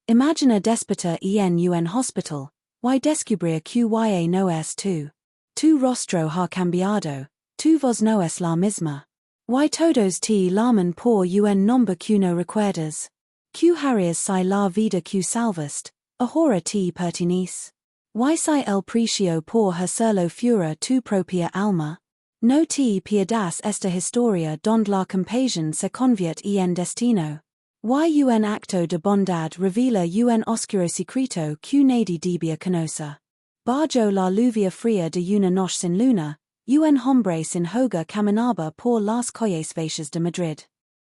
Imagina despota en un hospital, y descubrir que no es tú. Tu rostro ha cambiado, tu voz no es la misma. Y todos te llaman por un nombre que no recuerdas. Que harías si la vida que salvaste, ahora te pertenece. Y si el precio por hacerlo fuera tu propia alma. No te pierdas esta historia donde la compasión se convierte en destino. Y un acto de bondad revela un oscuro secreto que nadie debía conocer. Bajo la lluvia fría de una noche sin luna, un hombre sin hogar caminaba por las calles vacías de Madrid.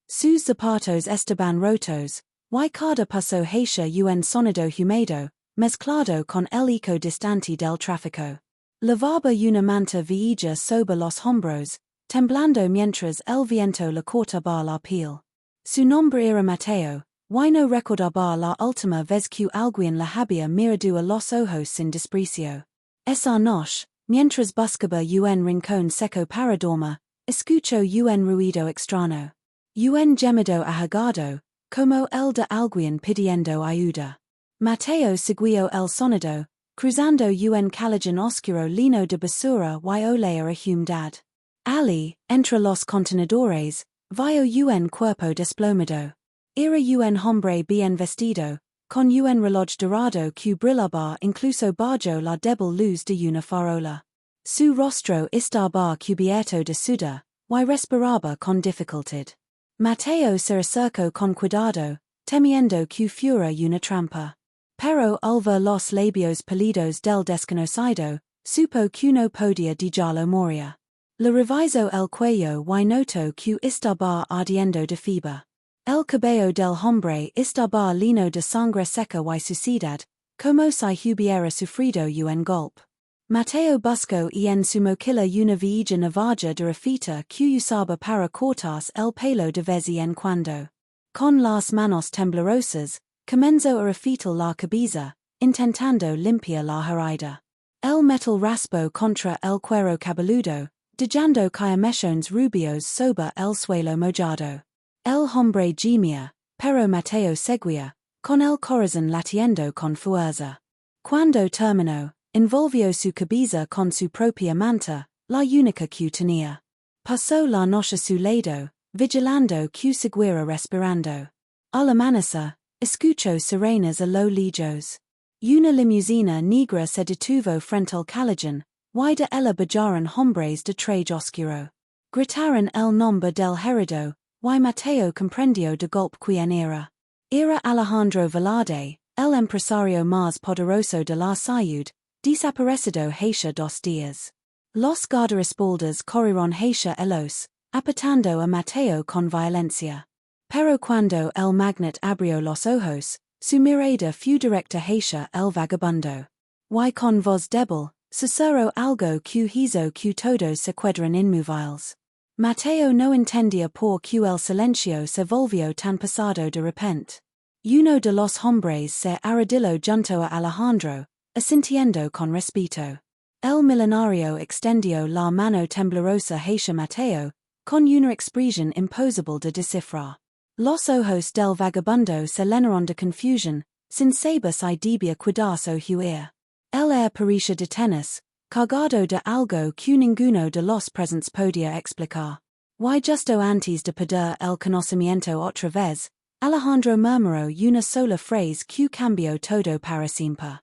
Sus zapatos estaban rotos, y cada paso hacía un sonido húmedo, mezclado con el eco distante del tráfico. Lavaba una manta vieja sobre los hombros, temblando mientras el viento le cortaba la piel. Su nombre era Mateo, y no recordaba la última vez que alguien le había mirado a los ojos sin desprecio. Esa noche, mientras buscaba un rincón seco para dormir, escuchó un ruido extraño. Un gemido ahogado, como el de alguien pidiendo ayuda. Mateo siguió el sonido, cruzando un callejón oscuro lleno de basura y olor a humedad. Allí, entre los contenedores, vio un cuerpo desplomado. Era un hombre bien vestido, con un reloj dorado que brillaba incluso bajo la débil luz de una farola. Su rostro estaba cubierto de sudor, y respiraba con dificultad. Mateo se acercó con cuidado, temiendo que fuera una trampa. Pero al ver los labios pálidos del desconocido, supo que no podía dejarlo morir. Le revisó el cuello y notó que estaba ardiendo de fiebre. El cabello del hombre estaba lleno de sangre seca y suciedad, como si hubiera sufrido un golpe. Mateo buscó en su mochila una vieja navaja de rafita que usaba para cortarse el pelo de vez en cuando. Con las manos temblorosas, comenzó a refitar la cabeza, intentando limpiar la herida. El metal raspó contra el cuero cabelludo, dejando caer mechones rubios sobre el suelo mojado. El hombre gemía, pero Mateo seguía, con el corazón latiendo con fuerza. Cuando terminó, envolvió su cabeza con su propia manta, la única que tenía. Pasó la noche a su lado, vigilando que siguiera respirando. Al amanecer, escuchó sirenas a lo lejos. Una limusina negra se detuvo frente al callejón, y de ella bajaron hombres de traje oscuro. Gritaron el nombre del herido, y Mateo comprendió de golpe quién era. Era Alejandro Velarde, el empresario más poderoso de la ciudad, desaparecido hace 2 días. Los guardaespaldas corrieron hacia ellos, apretando a Mateo con violencia. Pero cuando el magnate abrió los ojos, su mirada fue directa hacia el vagabundo. Y con voz débil, susurró algo que hizo que todos se quedaran inmóviles. Mateo no entendía por qué el silencio se volvió tan pesado de repente. Uno de los hombres se arrodilló junto a Alejandro, asintiendo con respeto. El millonario extendió la mano temblorosa hacia Mateo, con una expresión imposible de descifrar. Los ojos del vagabundo se llenaron de confusión, sin saber si debía cuidarse o huir. El air parecía de tenis, cargado de algo que ninguno de los presentes podía explicar. Y justo antes de perder el conocimiento otra vez, Alejandro murmuró una sola frase que cambió todo para siempre.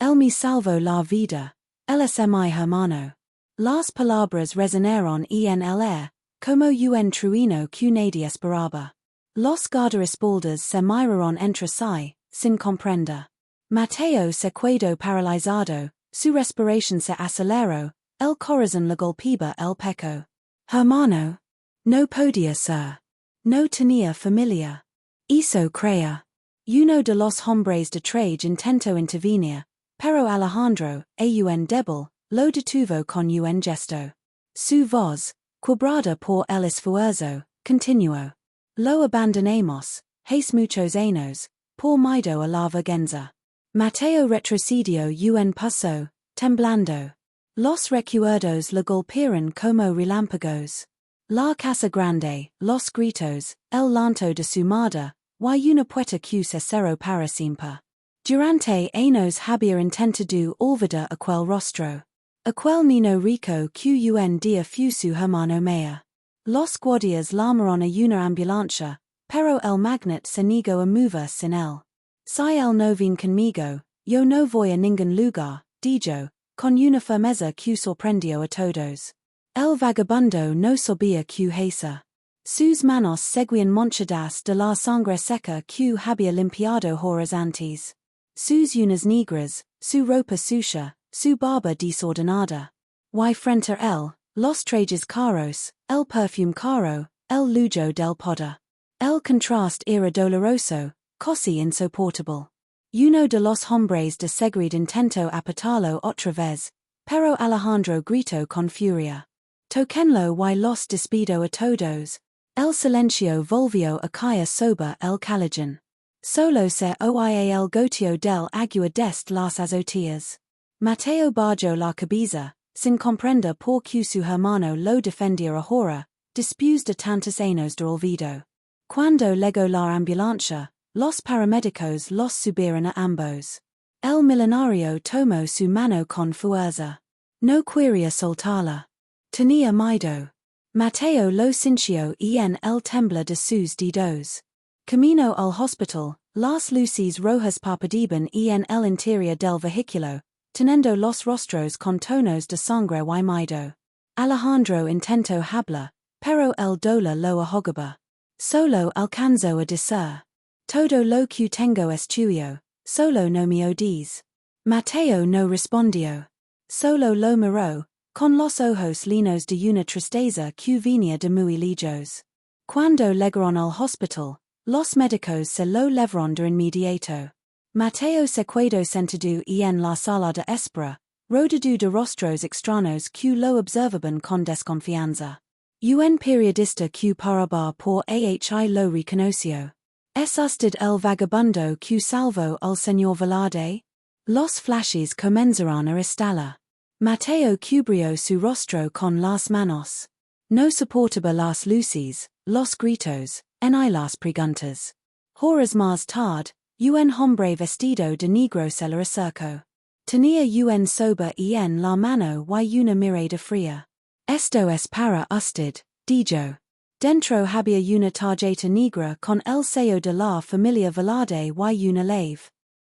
Él me salvó la vida. Él es mi hermano. Las palabras resonaron en el aire, como un trueno que nadie esperaba. Los guardaespaldas se miraron entre sí, sin comprender. Mateo se quedó paralizado, su respiración se aceleró, el corazón le golpeaba el pecho. Hermano. No podía ser. No tenía familia. Hizo creer. Uno de los hombres de traje intentó intervenir, pero Alejandro, aún débil, lo detuvo con un gesto. Su voz, quebrada por el esfuerzo, continuó. Lo abandonamos, hace muchos años, por miedo a la vergüenza. Mateo retrocedió un paso, temblando. Los recuerdos le golpearon como relámpagos. La casa grande, los gritos, el llanto de su madre, y una puerta que se cerró para siempre. Durante años había intentado olvidar aquel rostro. Aquel niño rico que un día fue su hermano mayor. Los guardias llamaron a una ambulancia, pero el magnate se negó a mover sin él. Si él no viene conmigo, yo no voy a ningún lugar, dijo, con una firmeza que sorprendió a todos. El vagabundo no sabía qué hacer. Sus manos seguían manchadas de la sangre seca que había limpiado horas antes. Sus uñas negras, su ropa sucia, su barba desordenada. Y frente a él, los trajes caros, el perfume caro, el lujo del poder. El contraste era doloroso, casi insoportable. Uno de los hombres de seguridad intentó apretarlo otra vez, pero Alejandro gritó con furia. Toquenlo y los despido a todos. El silencio volvió a caer sobre el callejón. Solo se oía el goteo del agua desde las azoteas. Mateo bajó la cabeza, sin comprender por qué su hermano lo defendía ahora, después de tantos años de olvido. Cuando llegó la ambulancia, los paramédicos los subieron a ambos. El millonario tomó su mano con fuerza. No quería soltarla. Tenía miedo. Mateo lo sintió en el temblor de sus dedos. Camino al hospital, las luces rojas parpadeaban en el interior del vehículo, teniendo los rostros con tonos de sangre y miedo. Alejandro intentó hablar, pero el dolor lo ahogaba. Solo alcanzó a decir: todo lo que tengo es tuyo, solo no me odies. Mateo no respondió. Solo lo miró, con los ojos llenos de una tristeza que venía de muy lejos. Cuando llegaron al hospital, los médicos se lo levaron de inmediato. Mateo se quedó sentado en la sala de espera, rodeado de rostros extraños que lo observaban con desconfianza. Un periodista que paraba por ahí lo reconoció. ¿Es usted el vagabundo que salvó al señor Velarde? Los flashes comenzaron a estallar. Mateo cubrió su rostro con las manos. No soportaba las luces, los gritos, ni las preguntas. Horas más tarde, un hombre vestido de negro se le acercó. Tenía un sobre en la mano y una mirada fría. Esto es para usted, dijo. Dentro había una tarjeta negra con el sello de la familia Velarde y una lave.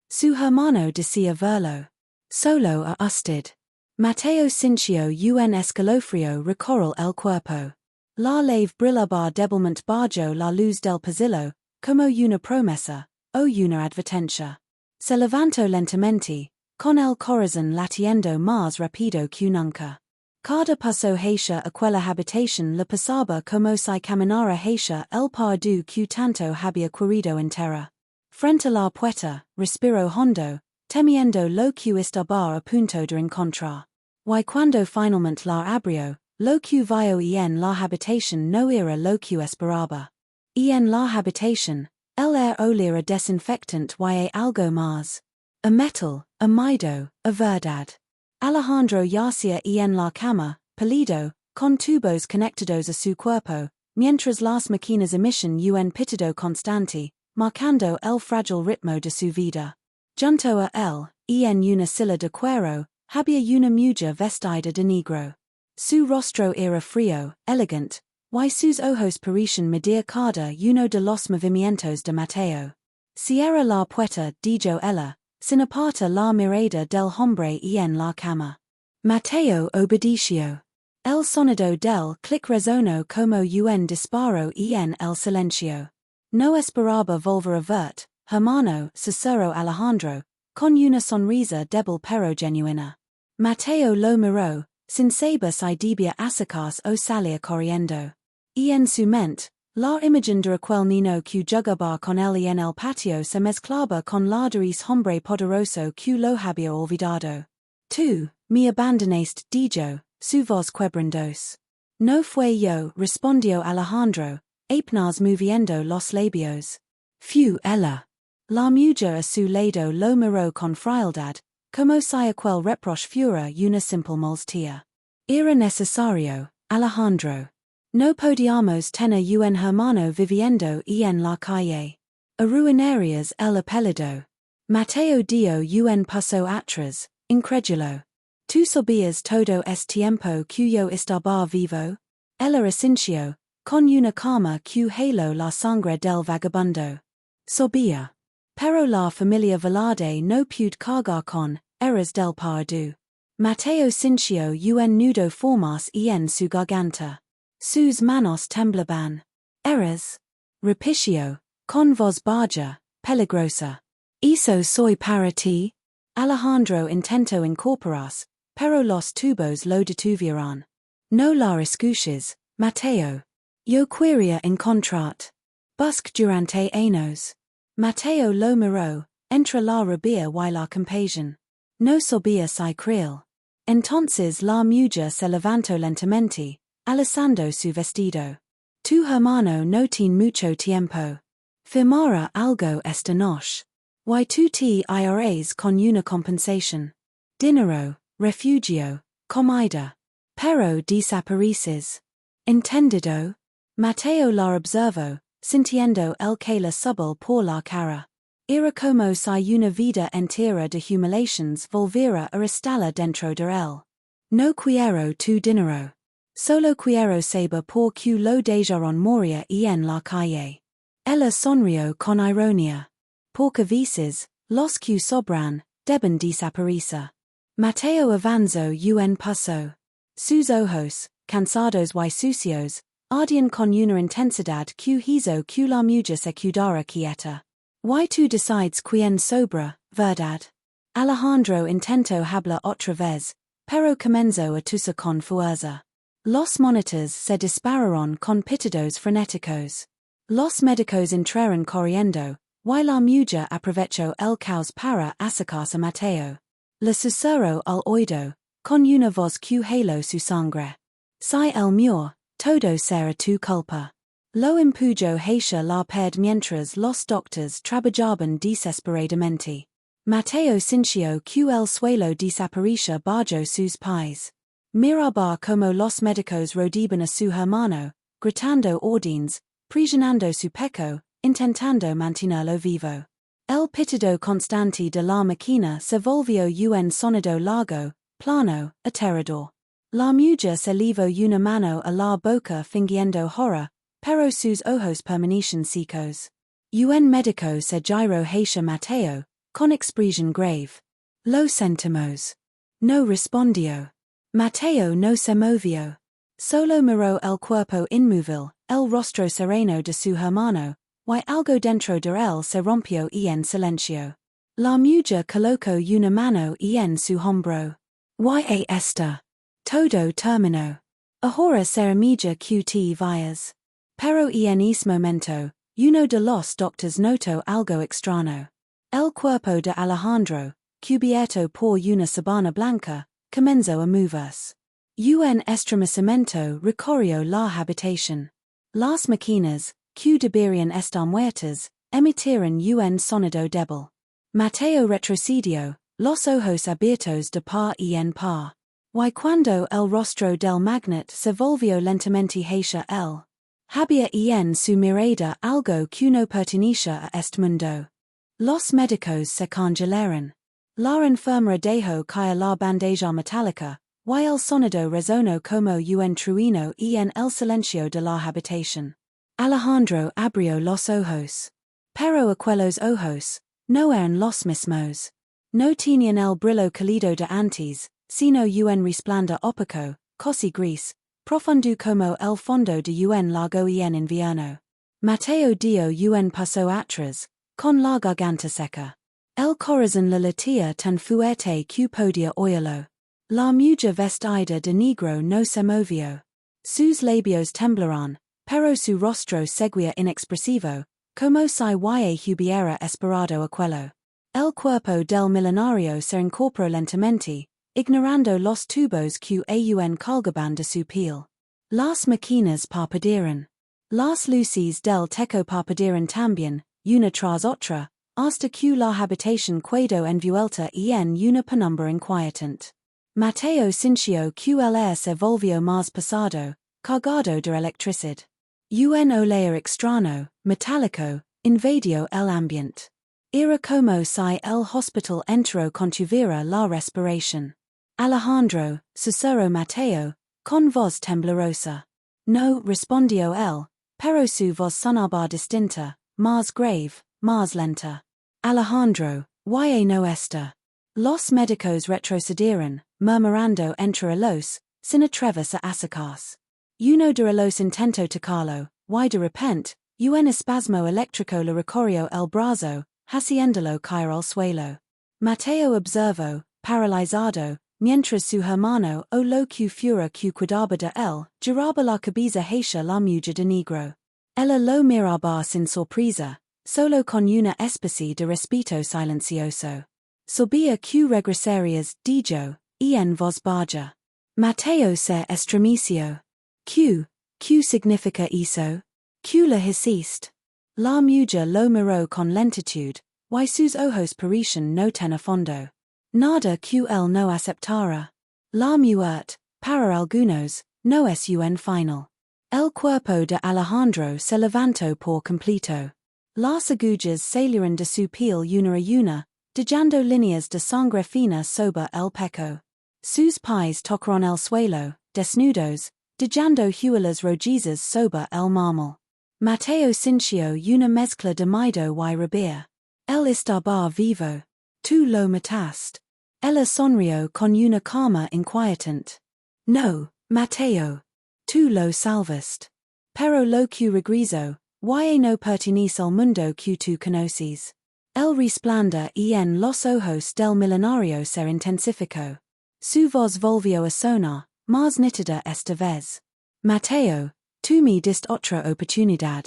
Su hermano decía verlo. Solo a usted. Mateo sintió un escalofrío recorrer el cuerpo. La lave brillaba débilmente bajo la luz del pasillo, como una promesa, o una advertencia. Se levantó lentamente, con el corazón latiendo más rápido que nunca. Cada paso hacia aquella habitación le pasaba como si caminara hacia el pardo que tanto había corrido entera. Frente a la puerta, respiró hondo, temiendo lo que estaba a punto de encontrar. Y cuando finalmente la abrió, lo que vio en la habitación no era lo que esperaba. En la habitación, el air olía a desinfectante y a algo más. A metal, a miedo, a verdad. Alejandro yacía en la cama, pálido, con tubos conectados a su cuerpo, mientras las máquinas emiten un pitido constante, marcando el frágil ritmo de su vida. Junto a él, en una silla de cuero, había una mujer vestida de negro. Su rostro era frío, elegante, y sus ojos parecían medir cada uno de los movimientos de Mateo. Cierra la puerta, dijo ella, sin apartar la mirada del hombre en la cama. Mateo obedeció. El sonido del clic resonó como un disparo en el silencio. No esperaba volver a verte, hermano, susurró Alejandro, con una sonrisa débil pero genuina. Mateo lo miró, sin saber si debía acercarse o salir corriendo. En su mente, la imagen de aquel niño que jugaba con él en el patio se mezclaba con la de ese hombre poderoso que lo había olvidado. Tú, me abandonaste, dijo, su voz quebrantos. No fue yo, respondió Alejandro, apenas moviendo los labios. Fue ella. La mujer a su lado lo miró con frialdad, como si aquel reproche fuera una simple molestia. Era necesario, Alejandro. No podíamos tener un hermano viviendo en la calle. Arruinarías el apellido. Mateo dio un paso atrás, incrédulo. Tu sabías todo es tiempo que yo estaba vivo? Ella asintió, con una calma que heló la sangre del vagabundo. Sabía. Pero la familia Velarde no pude cargar con eras del pardu. Mateo sintió un nudo formas en su garganta. Sus manos temblaban. Eras. Rapicio, con voz baja, peligrosa. Eso soy para ti. Alejandro intentó incorporarse, pero los tubos lo detuvieron. No la escuches, Mateo. Yo quería encontrar. Busque durante años. Mateo lo miró, entre la rabia y la compasión. No sabía si creer. Entonces la mujer se levantó lentamente, alzando su vestido. Tu hermano no tiene mucho tiempo. Firmará algo esta noche. Y tú te irás con una compensación. Dinero, refugio, comida. Pero desapareces. ¿Entendido? Mateo la observó, sintiendo el que la subal por la cara. Era como si una vida entera de humiliaciones volviera a estar dentro de él. No quiero tu dinero. Solo quiero saber por qué lo dejaron morir en la calle. Ella sonrió con ironía. Porque veces, los que sobran, deben desaparecer. Mateo avanzó un paso. Sus ojos, cansados y sucios, ardían con una intensidad que hizo que la mujer se quedara quieta. Y tú decides quién sobra, verdad? Alejandro intentó hablar otra vez, pero comenzó a toser con fuerza. Los monitores se dispararon con pitidos frenéticos. Los médicos entraron corriendo, y la mujer aprovechó el caos para acercarse a Mateo. Le susurró al oído, con una voz que heló su sangre. Si el mur, todo será tu culpa. Lo empujó hacia la pared mientras los doctores trabajaban desesperadamente. Mateo sintió que el suelo desaparecía bajo sus pies. Miraba como los médicos rodeaban a su hermano, gritando órdenes, presionando su pecho, intentando mantenerlo vivo. El pitido constante de la máquina se volvió un sonido largo, plano, aterrador. La mujer se llevó una mano a la boca fingiendo horror, pero sus ojos permanecían secos. Un médico se giró hacia Mateo, con expresión grave. Lo sentimos. No respondió. Mateo no se movió. Solo miró el cuerpo inmóvil, el rostro sereno de su hermano, y algo dentro de él se rompió en silencio. La mujer colocó una mano en su hombro. Y esta. Todo terminó. Ahora será mejor que te vayas. Pero en ese momento, uno de los doctores notó algo extraño. El cuerpo de Alejandro, cubierto por una sábana blanca, comenzó a moverse. Un estremecimiento recorrió la habitación. Las máquinas, que deberían estar muertas, emitieron un sonido débil. Mateo retrocedió, los ojos abiertos de par en par. Y cuando el rostro del magnate se volvió lentamente hacia él, había en su mirada algo que no pertenecía a este mundo. Los médicos se congelaron. La enfermera dejó caer la bandeja metálica, y el sonido resonó como un trueno en el silencio de la habitación. Alejandro abrió los ojos. Pero aquellos ojos no eran los mismos. No tenían el brillo cálido de antes, sino un resplandor opaco, casi gris, profundo como el fondo de un lago en invierno. Mateo dio un paso atrás, con la garganta seca. El corazón le latía tan fuerte que podía oírlo. La mujer vestida de negro no se movió. Sus labios temblaron, pero su rostro seguía inexpresivo, como si hubiera esperado aquello. El cuerpo del millonario se incorporó lentamente, ignorando los tubos que aún colgaban de su piel. Las máquinas parpadearon. Las luces del techo parpadearon también, una tras otra, hasta que la habitación quedó envuelta en una penumbra inquietante. Mateo sintió que el aire se volvió más pesado, cargado de electricidad. Un olor extraño, metálico, invadió el ambiente. Era como si el hospital entero contuviera la respiración. Alejandro, susurró Mateo, con voz temblorosa. No, respondió él, pero su voz sonaba distinta, más grave, más lenta. Alejandro, ¿y no está? Los médicos retrocedieron, murmurando entre ellos, sin atreverse a acercarse. Uno de los intentó tocarlo, y de repente, un espasmo eléctrico le recorrió el brazo, haciéndolo caer al suelo. Mateo observó, paralizado, mientras su hermano o lo que fuera que cuidaba de él, giraba la cabeza hacia la mujer de negro. Ella lo miraba sin sorpresa, solo con una especie de respeto silencioso. Sabía que regresarías, dijo, en voz baja. Mateo se estremeció. ¿Qué significa eso? ¿Qué le hiciste? La mujer lo miró con lentitud, y sus ojos parecían no tener fondo. Nada que él no aceptara. La muerte, para algunos, no es un final. El cuerpo de Alejandro se levantó por completo. Las agujas salieron de su piel una a una, dejando líneas de sangre fina sobre el pecho. Sus pies tocaron el suelo, desnudos, dejando huellas rojizas sobre el mármol. Mateo sintió una mezcla de miedo y rabia. Él estaba vivo. Tú lo mataste. Ella sonrió con una calma inquietante. No, Mateo. Tú lo salvaste. Pero lo que regreso, no pertenece al mundo que tú conoces. El resplandor en los ojos del millonario se intensificó. Su voz volvió a sonar, más nítida esta vez. Mateo, tú me diste otra oportunidad.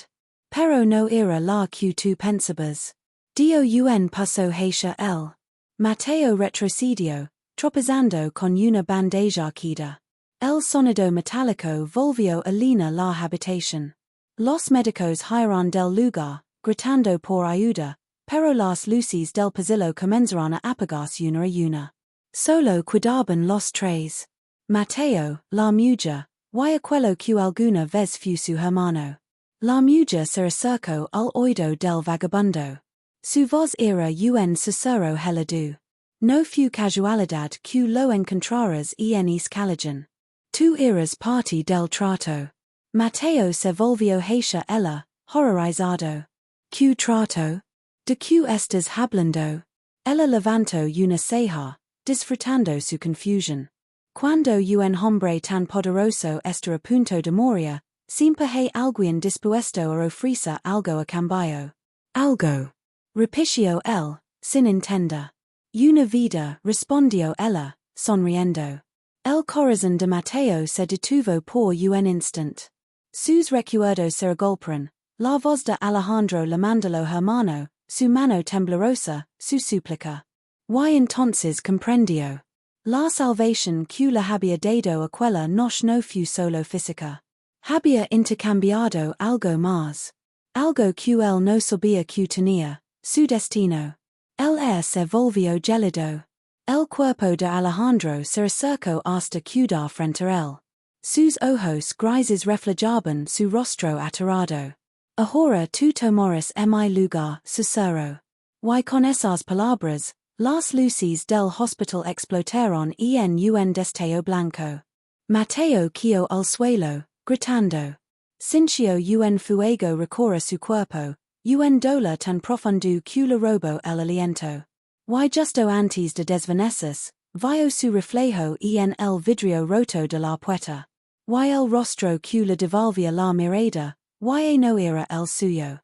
Pero no era la que tú pensabas. Dio un paso hacia él. Mateo retrocedió, tropezando con una bandeja queda. El sonido metálico volvió a llenar la habitación. Los médicos giraron del lugar, gritando por ayuda, pero las luces del pasillo comenzaron a apagarse una a una. Solo quedaban los tres. Mateo, la mujer, y aquello que alguna vez fue su hermano. La mujer se acercó al oído del vagabundo. Su voz era un susurro helado. No fue casualidad que lo encontraras en escalación. Tú eras parte del trato. Mateo se volvió hacia ella, horrorizado. ¿Qué trato? ¿De qué estás hablando? Ella levantó una ceja, disfrutando su confusión. Cuando un hombre tan poderoso está a punto de morir, siempre hay alguien dispuesto a ofrecer algo a cambio. Algo. Repitió él, sin entender. Una vida, respondió ella, sonriendo. El corazón de Mateo se detuvo por un instant. Sus recuerdos se agolparon, la voz de Alejandro llamándolo hermano, su mano temblorosa, su súplica. Y entonces comprendió. La salvación que le había dado aquella noche no fue solo física. Había intercambiado algo más. Algo que él no sabía que tenía, su destino. El aire se volvió gélido. El cuerpo de Alejandro se acercó hasta quedar frente a él. Sus ojos grises reflejaban su rostro aterrado. Ahora tú tomarás mi lugar, susurró. Y con esas palabras, las luces del hospital explotaron en un destello blanco. Mateo cayó al suelo, gritando. Sintió un fuego recorrer su cuerpo, un dolor tan profundo que le robó el aliento. Y justo antes de desvanecerse, vio su reflejo en el vidrio roto de la puerta. Y el rostro que le devolvía la mirada, y no era el suyo.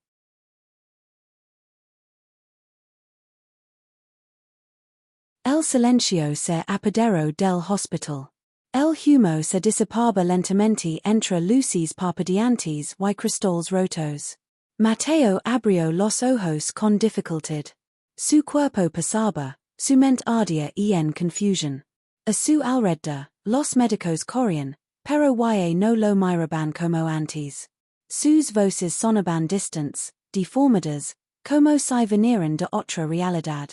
El silencio se apoderó del hospital. El humo se disipaba lentamente entre luces parpadeantes y cristales rotos. Mateo abrió los ojos con dificultad. Su cuerpo pesaba, su mente ardía en confusión. A su alrededor, los médicos corrían, pero no lo miraban como antes. Sus voces sonaban distantes, deformadas, como si vinieran de otra realidad.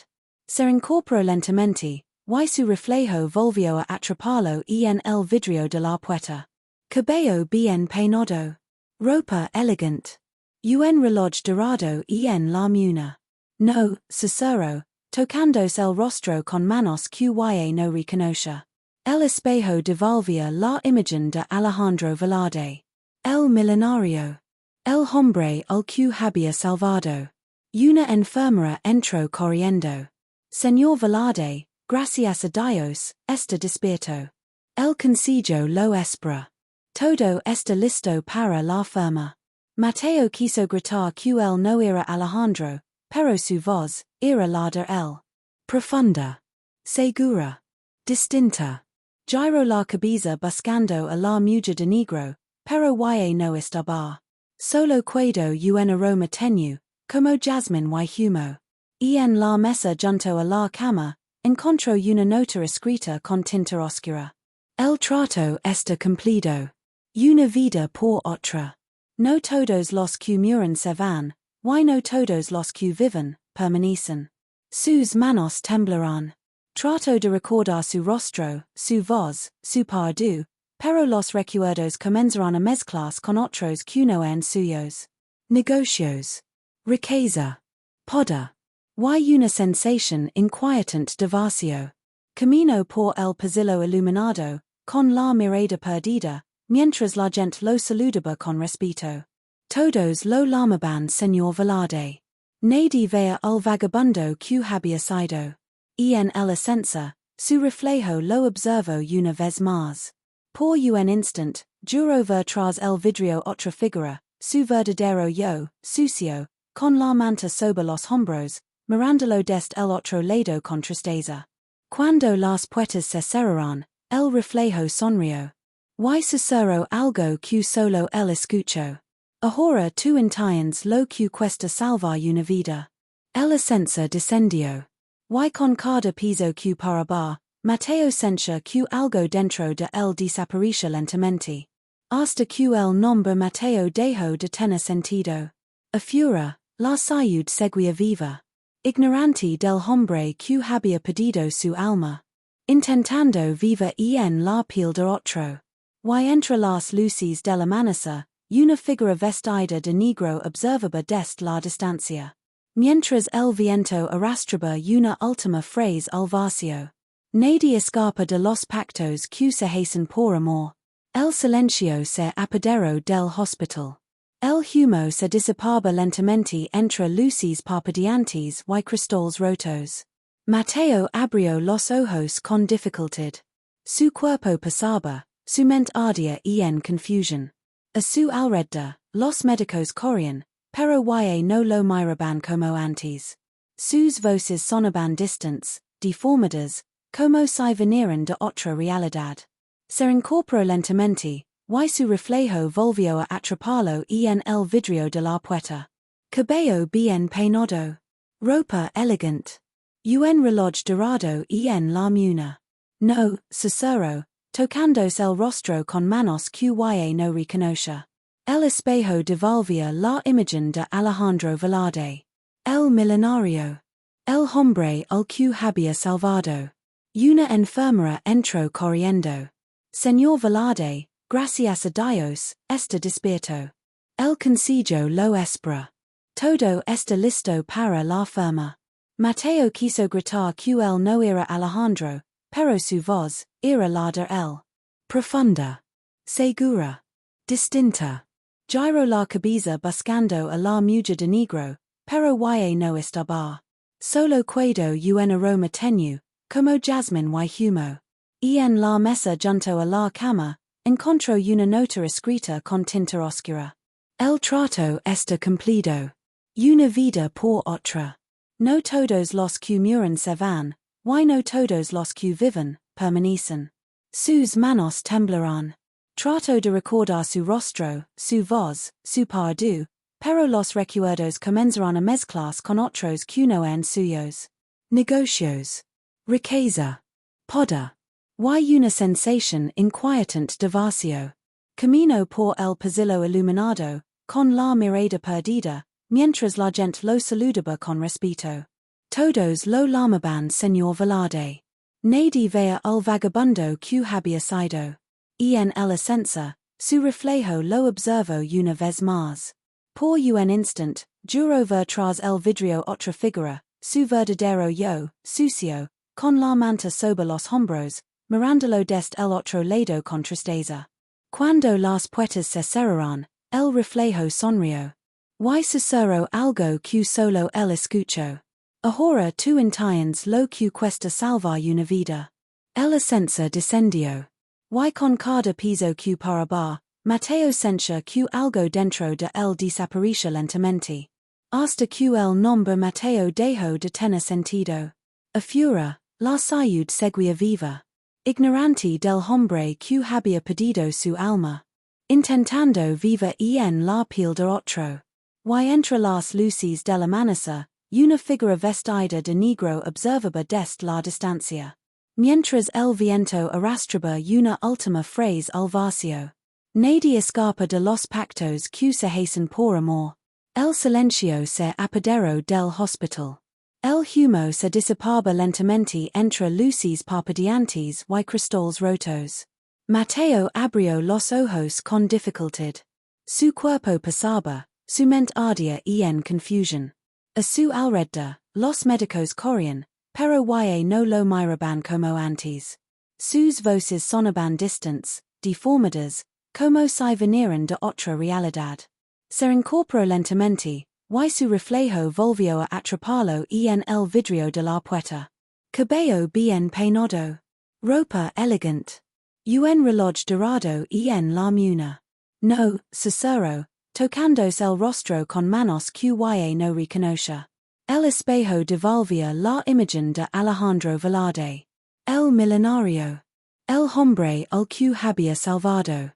Se incorporó lentamente, y su reflejo volvió a atraparlo en el vidrio de la puerta. Cabello bien peinado. Ropa elegante. Un reloj dorado en la muna. No, Cicero, tocandos el rostro con manos que no reconoce. El espejo devolvía la imagen de Alejandro Velarde. El millonario. El hombre al que había salvado. Una enfermera entró corriendo. Señor Velarde, gracias a Dios, está despierto. El consejo lo espera. Todo está listo para la forma. Mateo quiso gritar que él no era Alejandro, pero su voz era la de él. Profunda. Segura. Distinta. Giró la cabeza buscando a la mujer de negro, pero no estaba. Solo quedó un aroma tenue, como jasmine y humo. Y en la mesa junto a la cama, encontró una nota escrita con tinta oscura. El trato está cumplido. Una vida por otra. No todos los que mueren se van, y no todos los que viven, permanecen. Sus manos temblarán. Trato de recordar su rostro, su voz, su pardu, pero los recuerdos comenzarán a mezclarse con otros que no eran suyos. Negocios. Riqueza. Poder. Y una sensación inquietante de vacío. Camino por el pasillo iluminado, con la mirada perdida, mientras la gente lo saludaba con respeto. Todos lo llamaban Señor Velarde. Nadie veía el vagabundo que había sido. Y en el ascensor, su reflejo lo observó una vez más. Por un instant, juró ver tras el vidrio otra figura, su verdadero yo, sucio, con la manta sobre los hombros, mirándolo desde el otro lado con tristeza. Cuando las puertas se cerraron, el reflejo sonrió. Y susurró algo que solo él escuchó. Ahora tú entiendes lo que cuesta salvar una vida. El ascensor descendió. Y con cada piso que paraba, Mateo sentía que algo dentro de él desaparecía lentamente. Hasta que el nombre Mateo dejó de tener sentido. A fura, la salud seguía viva. Ignorante del hombre que había perdido su alma. Intentando viva en la piel de otro. Y entre las luces del amanecer, una figura vestida de negro observaba desde la distancia. Mientras el viento arrastraba una última frase al vacío. Nadie escapa de los pactos que se hacen por amor. El silencio se apoderó del hospital. El humo se disipaba lentamente entre luces parpadeantes y cristales rotos. Mateo abrió los ojos con dificultad. Su cuerpo pasaba, su mente ardía en confusión. A su alrededor, los médicos corrían, pero no lo miraban como antes. Sus voces sonaban distantes, deformadas, como si vinieran de otra realidad. Se incorporó lentamente, y su reflejo volvió a atraparlo en el vidrio de la puerta. Cabello bien peinado. Ropa elegante. Un reloj dorado en la muna. No, Cicero, tocándose el rostro con manos que no reconoce. El espejo devolvía la imagen de Alejandro Velarde. El millonario. El hombre al que había salvado. Una enfermera entró corriendo. Señor Velarde, gracias a Dios, está despierto. El consejo lo espera. Todo está listo para la forma. Mateo quiso gritar que él no era Alejandro, pero su voz era la de él. Profunda. Segura. Distinta. Giró la cabeza buscando a la mujer de negro, pero no estaba. Solo quedó un aroma tenue, como jasmine y humo. Y en la mesa junto a la cama, encontró una nota escrita con tinta oscura. El trato está cumplido. Una vida por otra. No todos los que mueren se van, y no todos los que viven, permanecen. Sus manos temblarán. Trato de recordar su rostro, su voz, su pardu, pero los recuerdos comenzarán a mezclarse con otros que no eran suyos. Negocios. Riqueza. Poder. Y una sensación inquietante de vacío. Camino por el pasillo iluminado, con la mirada perdida, mientras la gente lo saludaba con respeto. Todos lo llamaban Señor Velarde. Nadie veía el vagabundo que había sido. Y en el ascensor, su reflejo lo observó una vez más. Por un instant, juro ver tras el vidrio otra figura, su verdadero yo, sucio, con la manta sobre los hombros, mirándolo desde el otro lado con tristeza. Cuando las puertas se cerraron, el reflejo sonrió. Y susurró algo que solo él escuchó. Ahora tú entiendes lo que cuesta salvar una vida. El ascenso descendió. Y con cada piso que paraba, Mateo sentía que algo dentro de él desaparecía lentamente. Hasta que el nombre Mateo dejó de tener sentido. A fura, la salud seguía viva. Ignorante del hombre que había perdido su alma. Intentando viva en la piel de otro. Y entre las luces del amanecer, una figura vestida de negro observaba desde la distancia. Mientras el viento arrastraba una última frase al vacío. Nadie escapa de los pactos que se hacen por amor. El silencio se apoderó del hospital. El humo se disipaba lentamente entre luces parpadeantes y cristales rotos. Mateo abrió los ojos con dificultad. Su cuerpo pasaba, su mente ardía en confusión. A su alrededor, los médicos corrían, pero ya no lo miraban como antes. Sus voces sonaban distantes, deformadas, como si vinieran de otra realidad. Se incorporó lentamente, y su reflejo volvió a atraparlo en el vidrio de la puerta. Cabello bien peinado. Ropa elegante. Un reloj dorado en la muna. No, susurró, tocándose el rostro con manos que ya no reconocía. El espejo devolvía la imagen de Alejandro Velarde. El millonario. El hombre al que había salvado.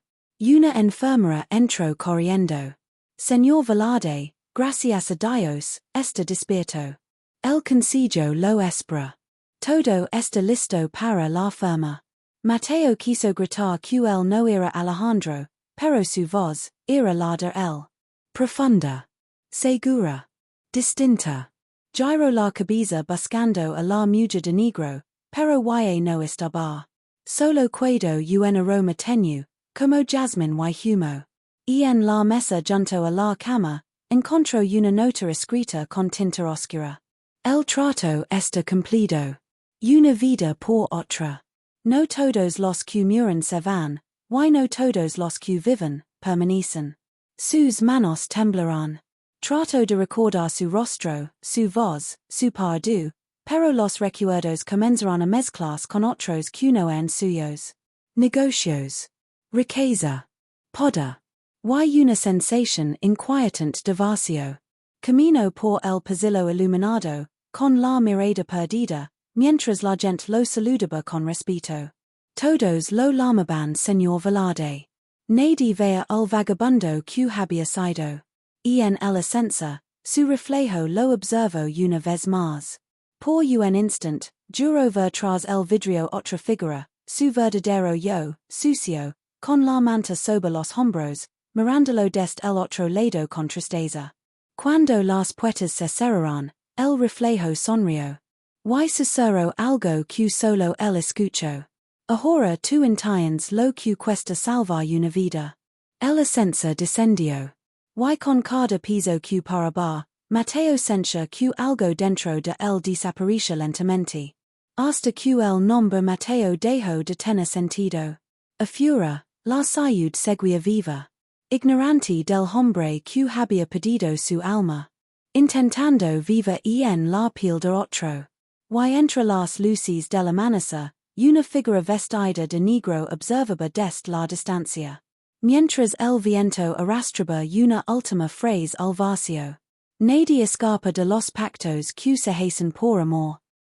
Una enfermera entró corriendo. Señor Velarde, gracias a Dios, está despierto. El consejo lo espera. Todo está listo para la forma. Mateo quiso gritar que él no era Alejandro, pero su voz era la de él. Profunda. Segura. Distinta. Giró la cabeza buscando a la mujer de negro, pero ya no estaba. Solo quedó un aroma tenue, como jazmín y humo. En la mesa junto a la cama, encontró una nota escrita con tinta oscura. El trato está cumplido. Una vida por otra. No todos los que mueren se van, y no todos los que viven, permanecen. Sus manos temblarán. Trato de recordar su rostro, su voz, su pardu, pero los recuerdos comenzarán a mezclarse con otros que no eran suyos. Negocios. Riqueza. Poder. Y una sensación inquietante de vacío. Camino por el pasillo iluminado, con la mirada perdida, mientras la gente lo saludaba con respeto. Todos lo llamaban Señor Velarde. Nadie veía el vagabundo que había sido. En el ascensor, su reflejo lo observó una vez más. Por un instant, juró ver tras el vidrio otra figura, su verdadero yo, sucio, con la manta sobre los hombros, mirándolo desde el otro lado con tristeza. Cuando las puertas se cerraron, el reflejo sonrió. Y susurró algo que solo él escuchó. Ahora tú entiendes lo que cuesta salvar una vida. El ascenso descendió. Y con cada piso que paraba, Mateo sentía que algo dentro de él desaparecía lentamente. Hasta que el nombre Mateo dejó de tener sentido. A fura, la salud seguía viva. Ignorante del hombre que había perdido su alma. Intentando viva en la piel de otro. Y entre las luces del amanecer, una figura vestida de negro observaba desde la distancia. Mientras el viento arrastraba una última frase al vacío. Nadie escapa de los pactos que se hacen por amor.